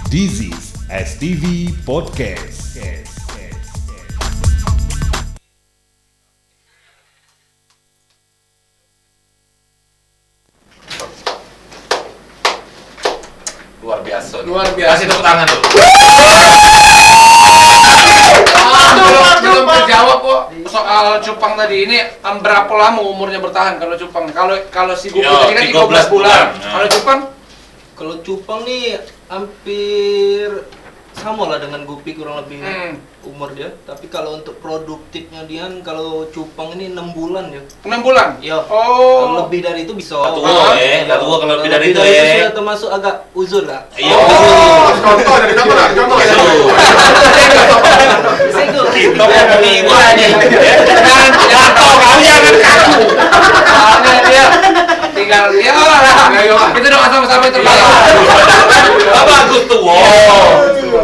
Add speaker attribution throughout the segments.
Speaker 1: This is STV Podcast.
Speaker 2: Luar biasa.
Speaker 3: Luar biasa.
Speaker 2: Kasih tepuk tangan tuh.
Speaker 3: Belum terjawab kok soal cupang tadi. Ini berapa lama umurnya bertahan kalau cupang? Kalau si Gupi tadi kan 13 bulan. Kalau cupang?
Speaker 4: Kalau cupang nih hampir sama lah dengan Gupi kurang lebih umur dia. Tapi kalau untuk produktifnya dia kalau cupang ini 6 bulan ya.
Speaker 3: 6 bulan?
Speaker 4: Iya.
Speaker 3: Oh.
Speaker 4: Kalau lebih dari itu bisa.
Speaker 2: Nggak tua kalau lebih dari itu
Speaker 4: sudah termasuk agak uzur lah.
Speaker 2: Iya.
Speaker 5: Contoh dari siapa lah? Contoh ya.
Speaker 2: Kita ngomongin ibu aja. Jangan tahu kamu jangan kaku.
Speaker 3: Soalnya dia tinggal ya lah. Kita doa sama-sama yang terbaik.
Speaker 2: Bagus tuh.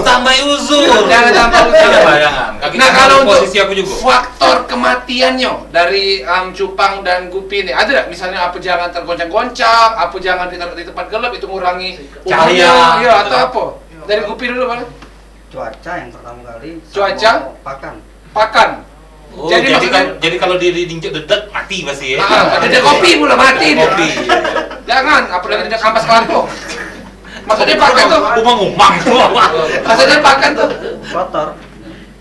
Speaker 2: Tambah uzur.
Speaker 3: Jangan tambah uzur.
Speaker 2: Bayangan.
Speaker 3: Nah, kalau untuk
Speaker 2: posisi aku juga.
Speaker 3: faktor kematiannya dari cupang dan Gupi ini ada nggak? Misalnya apa jangan tergoncang-goncang, apa jangan ditaruh di tempat gelap itu mengurangi
Speaker 2: Cahaya.
Speaker 3: ya atau apa? Dari Gupi dulu Bang.
Speaker 6: Cuaca yang pertama kali sama
Speaker 3: Cuaca? Pakan.
Speaker 2: Oh,
Speaker 3: Jadi
Speaker 2: jadi kalau diinjek dedet mati pasti ya.
Speaker 3: Ada kopi pula mati dia.
Speaker 2: Kopi.
Speaker 3: Jangan, apalagi tidak kampas kelapa. Maksudnya pakan tuh.
Speaker 2: Umang-umang.
Speaker 3: Maksudnya pakan tuh.
Speaker 6: kotor.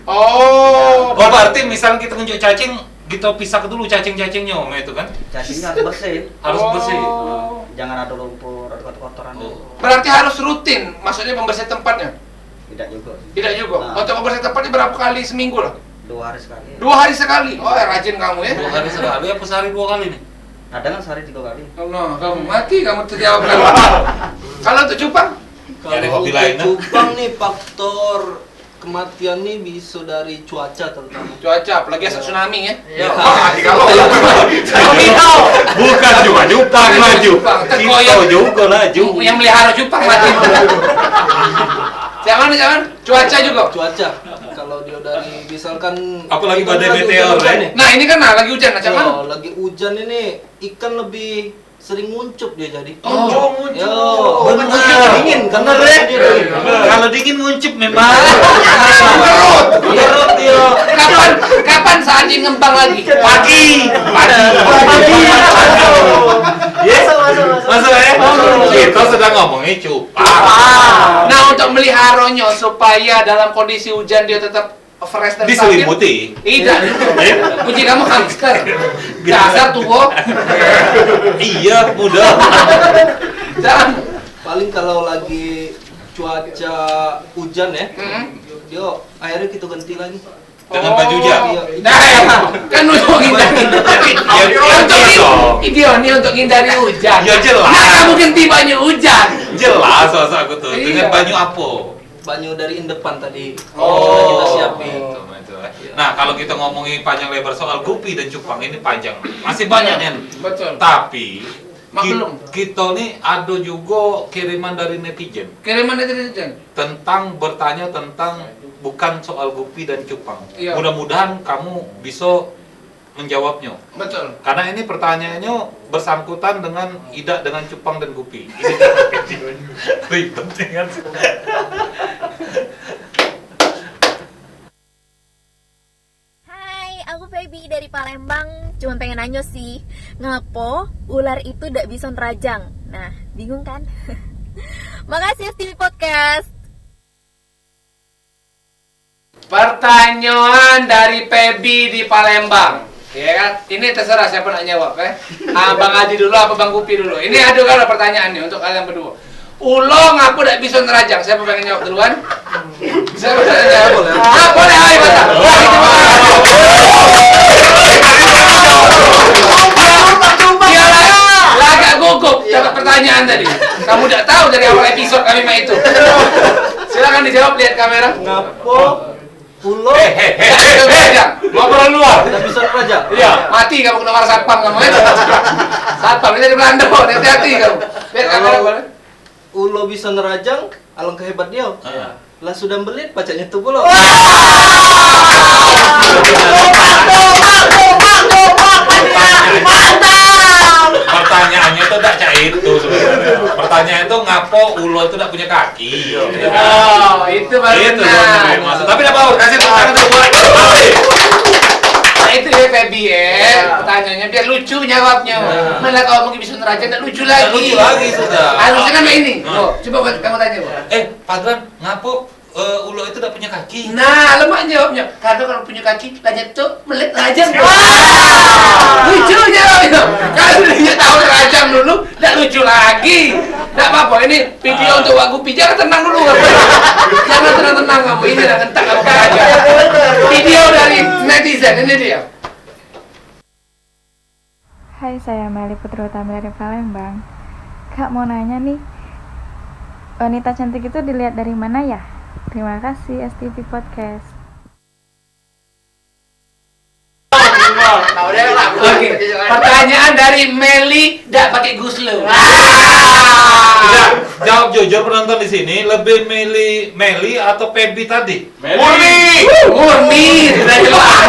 Speaker 3: Oh,
Speaker 2: Oh, berarti misal kita nunjuk cacing, kita pisah dulu cacing-cacingnya om itu kan?
Speaker 6: Cacingnya harus bersih.
Speaker 2: Harus bersih.
Speaker 3: Oh.
Speaker 6: Jangan ada lumpur, ada kotoran.
Speaker 2: Oh.
Speaker 3: Berarti harus rutin, maksudnya membersih tempatnya.
Speaker 6: Tidak juga.
Speaker 3: Tidak juga.
Speaker 6: Nah.
Speaker 3: Untuk membersih tempatnya berapa kali seminggu lah?
Speaker 6: 2 hari sekali.
Speaker 3: 2 hari sekali. Oh, rajin kamu ya.
Speaker 2: 2 hari sekali apa sehari 2 kali nih?
Speaker 6: Ada kan sehari 3 kali.
Speaker 3: Allah, kamu mati kamu terjawab kan. Kalau untuk cupang?
Speaker 2: Nyari
Speaker 4: Kalau
Speaker 2: hobi
Speaker 4: untuk
Speaker 2: lain,
Speaker 4: cupang nih faktor kematian nih bisa dari cuaca terutama.
Speaker 3: Cuaca, apalagi asal tsunami ya.
Speaker 4: Iya.
Speaker 2: Bukan cuma cupang maju.
Speaker 3: Terkoyak.
Speaker 2: Kita juga laju.
Speaker 3: Yang melihara cupang mati. Jangan. Cuaca juga.
Speaker 4: Cuaca. Kalau dia dari misalkan
Speaker 2: Apalagi
Speaker 4: ikan
Speaker 2: badai
Speaker 4: lagi
Speaker 2: meteor,
Speaker 4: hujan
Speaker 2: ya.
Speaker 4: nih.
Speaker 3: Nah, ini kan lagi hujan, macam mana?
Speaker 4: Oh, lagi hujan ini ikan lebih sering nguncup dia jadi.
Speaker 3: Oh,
Speaker 4: nguncup. Yo,
Speaker 2: Benar.
Speaker 4: dingin kan
Speaker 2: Benar ya.
Speaker 4: dia dingin.
Speaker 2: Kalau dingin nguncup memang.
Speaker 4: Perut dia.
Speaker 3: Kapan saatnya ngembang lagi?
Speaker 2: Pagi. Yes. Masuk ya. Kita sedang ngomongin cupang.
Speaker 3: Nah, untuk meliharanya supaya dalam kondisi hujan dia tetap fresh dan stabil.
Speaker 2: Diselimuti.
Speaker 3: Tidak. Puji kamu hamster. Dasar tua.
Speaker 2: Iya, mudah.
Speaker 3: Jangan.
Speaker 4: Paling kalau lagi cuaca hujan ya, dia airnya kita ganti lagi.
Speaker 2: Dengan baju hujan.
Speaker 3: Nah, kan untuk hindari. Ini untuk hindari hujan.
Speaker 2: Ya, jelas.
Speaker 3: Nah, kamu ganti baju hujan.
Speaker 2: Jelas masa aku tuh.
Speaker 3: Iya.
Speaker 2: Dengan banyu apa?
Speaker 4: Banyu dari indepan tadi.
Speaker 3: Oh.
Speaker 4: Sudah kita siapin.
Speaker 2: Nah, kalau kita ngomongin panjang lebar soal Gupi dan cupang ini panjang. Masih banyak nih.
Speaker 3: Betul.
Speaker 2: Tapi
Speaker 3: Maklum.
Speaker 2: kita nih ada juga kiriman dari netizen
Speaker 3: Kiriman dari hujan.
Speaker 2: tentang bertanya tentang bukan soal Gupi dan cupang.
Speaker 3: Iya.
Speaker 2: Mudah-mudahan kamu bisa menjawabnya.
Speaker 3: Betul.
Speaker 2: Karena ini pertanyaannya bersangkutan dengan Ida dengan cupang dan Gupi. Ini ribet kan?
Speaker 7: Hai, aku Feby dari Palembang. Cuma pengen nanya sih, ngapo ular itu tidak bisa nerajang? Nah, bingung kan? Makasih STV Podcast.
Speaker 3: Pertanyaan dari Pebi di Palembang. Ya kan? Ini terserah siapa nak jawab ya. Bang Adi dulu apa Bang Gupi dulu? Ini ada kalau pertanyaannya untuk kalian berdua. Ulong aku tidak bisa nerajang. Siapa pengen jawab duluan? Siapa pengen jawab? Boleh. Ayo mata. Dia agak gugup dapat pertanyaan tadi. Kamu tidak tahu dari awal episode kami mah itu. Silakan dijawab, lihat kamera.
Speaker 4: Ngapo pulau
Speaker 3: Ngobrol luar.
Speaker 4: tidak bisa nerajang?
Speaker 3: Iya, mati kamu kena marah satpam kamu ya. Satpam ini di Belanda, hati-hati kamu. Lihat kamera boleh.
Speaker 4: Ulo bisa nerajang, alangkah hebat dia. Lah sudah belit bacanya tuh pulau.
Speaker 2: Pertanyaannya tuh tidak cah itu sebenarnya. pertanyaan itu ngapo ulo itu tidak punya kaki.
Speaker 3: Oh, itu baru
Speaker 2: Itu
Speaker 3: benar.
Speaker 2: maksud. Tapi tidak apa, kasih tepuk tangan dulu buat Alfi.
Speaker 3: Nah, itu ya Feby ya. Pertanyaannya biar lucu jawabnya. Malah kalau mungkin bisa neraca tidak lucu lagi.
Speaker 2: Nggak lucu lagi sudah.
Speaker 3: Harusnya kan ini. Oh, coba kamu tanya, Bu.
Speaker 2: Padran, ngapo ulo itu tidak punya kaki?
Speaker 3: Nah, lemak jawabnya. Karena kalau punya kaki, lanjut tuh melet rajang. Lucu jawabnya. Kalau dia tahu rajang dulu, tidak lucu lagi. Tidak apa-apa, ini video untuk Wak Gupi. Jangan tenang dulu. Jangan tenang-tenang kamu. Ini lah entak kamu aja. Video dari netizen, ini dia.
Speaker 8: Hai, saya Meli Putri Utami dari Palembang. Kak mau nanya nih, wanita cantik itu dilihat dari mana ya? Terima kasih STV Podcast.
Speaker 3: Oke, pertanyaan dari Meli, tidak pakai guslo.
Speaker 2: Tidak, jawab jujur penonton di sini lebih milih Meli atau Feby tadi?
Speaker 5: Murni.
Speaker 3: Murni, sudah jelas.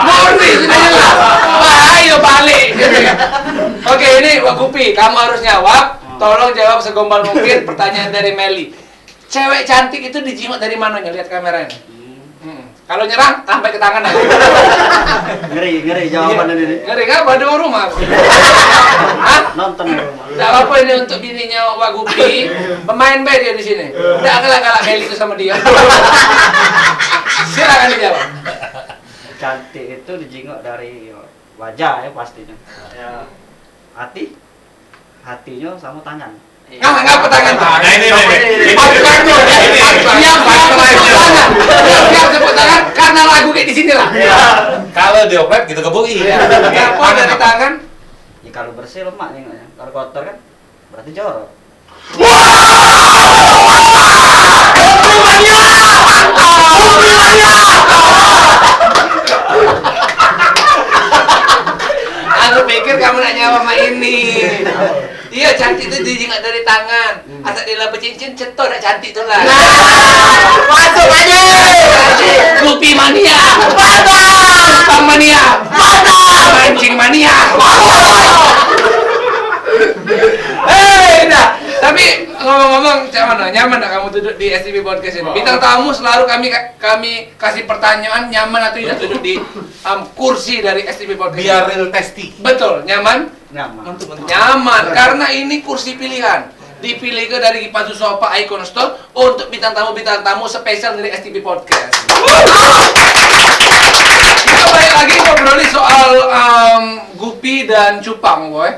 Speaker 3: Murni, sudah jelas. Wah, ayo balik. Oke, ini Wak Gupi, kamu harus jawab. Tolong jawab segombal mungkin pertanyaan dari Meli. Cewek cantik itu dijimat dari mananya? Lihat kameranya. Kalau nyerang, sampai ke tangan aja.
Speaker 6: Ngeri jawabannya ini.
Speaker 3: Ngeri kan? Pada rumah. Hah?
Speaker 6: Nonton di rumah.
Speaker 3: Tidak apa ini untuk bininya Wak Gupi. Pemain band dia di sini. Tidak galak-galak Meli itu sama dia. Silakan dijawab.
Speaker 6: Cantik itu dijenguk dari wajah ya pastinya. Ya, hatinya sama tangan.
Speaker 3: Nggak petangan.
Speaker 2: Nah, ini.
Speaker 3: Siap sebut tangan karena lagu kayak di sini lah.
Speaker 2: Kalau diopet gitu kebui.
Speaker 3: Apa dari tangan?
Speaker 6: Ya kalau bersih lemak nih, kalau kotor kan berarti jorok.
Speaker 3: Aku pikir kamu nak nyawa sama ini. Iya, cantik itu dijingat dari tangan. Asal dia lapar cincin, cetok dah cantik tu lah. Masuk aja. Gupi mania. Pang mania. Mancing mania. Dah. Tapi ngomong-ngomong, nyaman tak kamu duduk di STV Podcast ini? Bintang tamu selalu kami kasih pertanyaan nyaman atau tidak duduk di kursi dari STV Podcast.
Speaker 2: Biar real testy.
Speaker 3: Betul, nyaman?
Speaker 6: Nyaman.
Speaker 3: Nyaman, karena ini kursi pilihan. Dipilih ke dari Kipasu Sofa Icon Store untuk bintang tamu spesial dari STV Podcast. Kita balik lagi ngobrolin soal Gupi dan cupang, boy.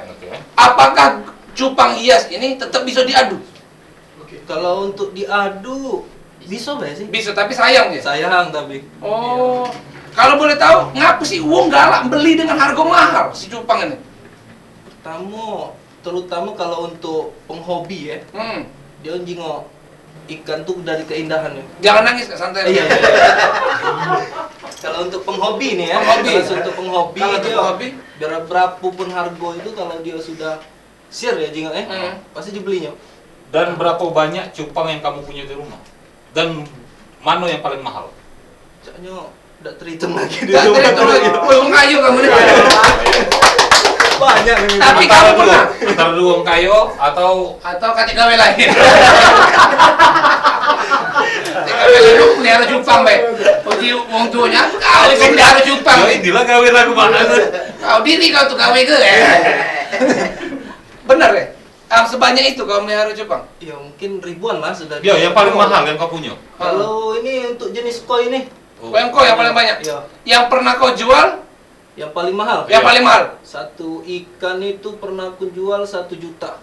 Speaker 3: Apakah cupang hias ini tetap bisa diadu?
Speaker 4: Kalau untuk diadu bisa nggak sih?
Speaker 3: Bisa, tapi sayang ya?
Speaker 4: Sayang tapi.
Speaker 3: Oh, kalau boleh tahu, ngapa sih uang galak beli dengan harga mahal si cupang ini?
Speaker 4: Terutama kalau untuk penghobi ya, dia jingok ikan tuh dari keindahannya.
Speaker 3: Jangan nangis, santai.
Speaker 4: Iya. Kalau untuk penghobi nih ya, untuk penghobi
Speaker 3: Kalau untuk
Speaker 4: dia
Speaker 3: penghobi?
Speaker 4: berapapun harga itu kalau dia sudah siar ya jingoknya, pasti dibelinya.
Speaker 2: Dan berapa banyak cupang yang kamu punya di rumah? Dan mana yang paling mahal?
Speaker 4: Soalnya udah terhitung lagi di
Speaker 3: Gak
Speaker 4: rumah.
Speaker 3: terhitung lagi. Uang kayu kamu nih.
Speaker 4: Banyak nih.
Speaker 3: Tapi kamu pernah?
Speaker 2: Antara uang kayu atau
Speaker 3: Katik gawe lain. Katik gawe lain lu pelihara cupang, Bay. Uji wong tuanya, kau itu pelihara cupang.
Speaker 2: gila kawin lagu mana tuh?
Speaker 3: Kau diri kau tuh gawe ke. Bener ya? Sebanyak itu kau melihara cupang?
Speaker 4: Ya mungkin ribuan lah sudah.
Speaker 2: Ya, yang paling mahal yang kau punya.
Speaker 4: Kalau ini untuk jenis koi ini,
Speaker 3: Yang kau yang paling banyak?
Speaker 4: Iya.
Speaker 3: Yang pernah kau jual?
Speaker 4: yang paling mahal.
Speaker 3: Yang paling mahal?
Speaker 4: Satu ikan itu pernah aku jual 1 juta.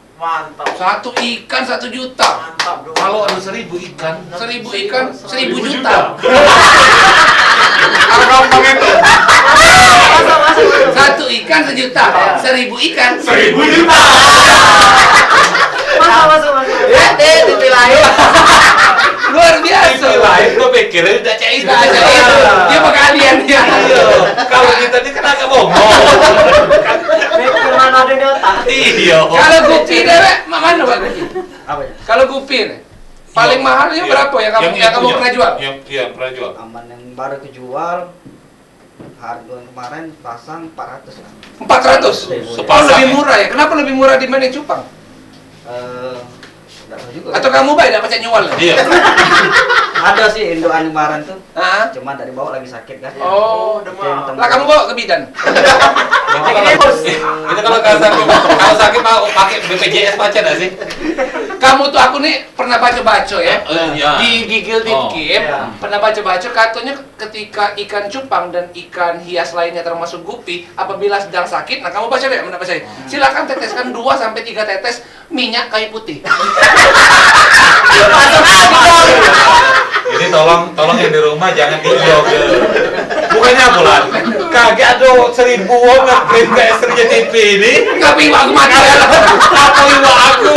Speaker 3: Satu ikan 1 juta.
Speaker 2: Kalau ada 1000 ikan,
Speaker 3: 1000 ikan, 1000 juta.
Speaker 2: kalau gampang itu.
Speaker 3: Satu ikan 1 juta. 1000 ikan
Speaker 2: 1000 juta.
Speaker 6: Masuk.
Speaker 3: luar biasa.
Speaker 2: Lain gue pikirnya udah cair.
Speaker 3: Dia pengalian dia.
Speaker 2: Kalau kita ini kan agak bohong.
Speaker 6: Mikir mana ada di otak.
Speaker 2: Iya.
Speaker 3: Kalau Gupi dewek, mana Pak Gupi?
Speaker 6: Apa ya?
Speaker 3: Kalau Gupi nih, paling mahalnya berapa yang kamu pernah jual?
Speaker 2: Iya, pernah jual.
Speaker 6: Aman yang baru kejual harga kemarin pasang 400 lah.
Speaker 3: 400. Oh, lebih murah ya. Kenapa lebih murah dibanding cupang?
Speaker 6: Nggak tahu juga.
Speaker 3: Atau kamu baik dapat nyual?
Speaker 2: Iya.
Speaker 6: Ada sih indukan kemarin tuh.
Speaker 3: Hah?
Speaker 6: Cuma dari bawah lagi sakit kan.
Speaker 3: Oh,
Speaker 6: demam.
Speaker 3: lah kamu bawa ke bidan.
Speaker 2: Itu kalau sakit mau pakai BPJS pacar nggak sih?
Speaker 3: Kamu tuh aku nih pernah baca-baca ya.
Speaker 2: Iya.
Speaker 3: Di Gigil
Speaker 2: Oh,
Speaker 3: Tipkim
Speaker 6: iya.
Speaker 3: pernah baca-baca katanya ketika ikan cupang dan ikan hias lainnya termasuk gupi apabila sedang sakit, nah kamu baca deh, baca saya. Silakan teteskan 2 sampai 3 tetes minyak kayu putih.
Speaker 2: Jadi tolong yang di rumah jangan di-vlog. Bukannya bulan. Kagak ada 1000 wong nge-claim kayak Serja TV ini.
Speaker 3: Tapi aku mati ya.
Speaker 2: Apa iwa aku